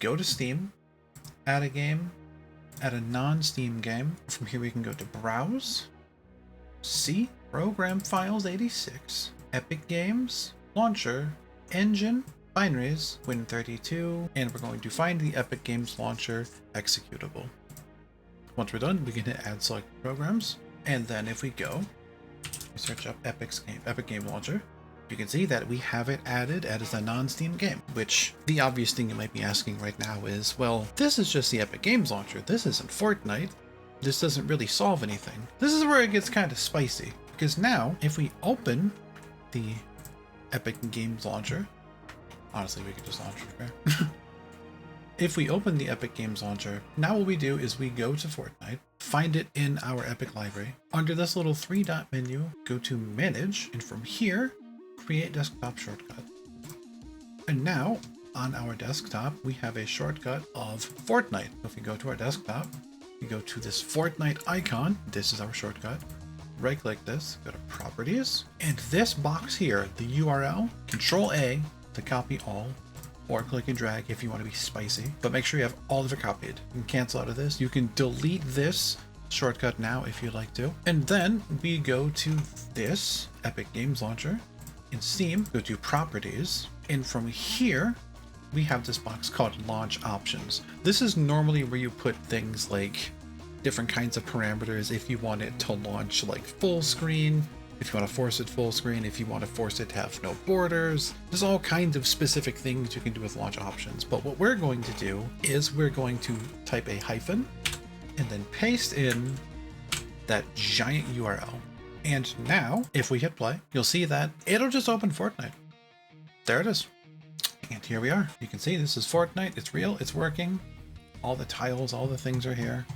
go to Steam, add a game, add a non-Steam game. From here we can go to Browse, C, Program Files 86, Epic Games, Launcher, Engine, Binaries, Win32, and we're going to find the Epic Games Launcher executable. Once we're done, we can hit Add Select Programs, and then if we go, we search up Epic Game Launcher, you can see that we have it added as a non-Steam game, which the obvious thing you might be asking right now is, well, this is just the Epic Games Launcher. This isn't Fortnite. This doesn't really solve anything. This is where it gets kind of spicy, because now if we open the Epic Games Launcher, honestly, we could just launch it there. If we open the Epic Games Launcher, now what we do is we go to Fortnite, find it in our Epic library. Under this little 3-dot menu, go to Manage, and from here, create desktop shortcut. And now, on our desktop, we have a shortcut of Fortnite. If we go to our desktop, we go to this Fortnite icon. This is our shortcut. Right-click this, go to Properties, and this box here, the URL, Control-A to copy all, or click and drag if you want to be spicy, but make sure you have all of it copied. You can cancel out of this. You can delete this shortcut now if you'd like to. And then we go to this Epic Games Launcher in Steam, go to Properties, and from here, we have this box called Launch Options. This is normally where you put things like different kinds of parameters if you want it to launch like full screen, if you want to force it full screen, if you want to force it to have no borders. There's all kinds of specific things you can do with launch options. But what we're going to do is we're going to type a hyphen and then paste in that giant URL. And now, if we hit play, you'll see that it'll just open Fortnite. There it is. And here we are. You can see this is Fortnite. It's real. It's working. All the tiles, all the things are here.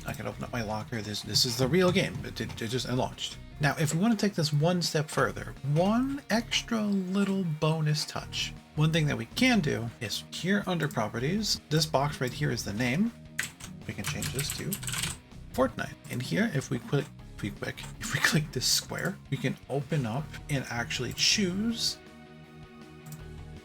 I can open up my locker. This is the real game. It just launched. Now, if we want to take this one step further, one extra little bonus touch. One thing that we can do is here under Properties, this box right here is the name. We can change this to Fortnite. And here, if we click this square, we can open up and actually choose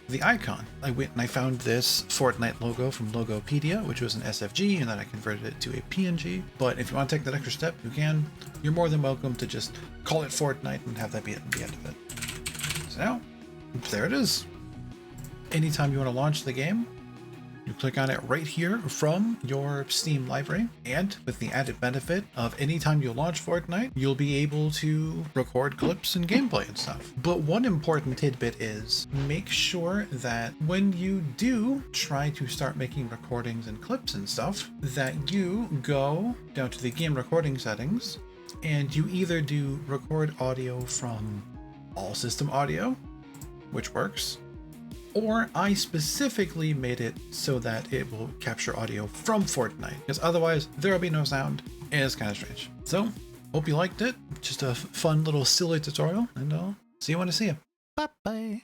the icon. I went and I found this Fortnite logo from Logopedia, which was an SFG, and then I converted it to a PNG. But if you want to take that extra step, you can. You're more than welcome to just call it Fortnite and have that be at the end of it. So now, there it is. Anytime you want to launch the game, you click on it right here from your Steam library, and with the added benefit of anytime you launch Fortnite, you'll be able to record clips and gameplay and stuff. But one important tidbit is make sure that when you do try to start making recordings and clips and stuff, that you go down to the game recording settings and you either do record audio from all system audio, which works, or I specifically made it so that it will capture audio from Fortnite, because otherwise there will be no sound, and it's kind of strange. So, hope you liked it. Just a fun little silly tutorial, and I'll see you when I see you. Bye-bye.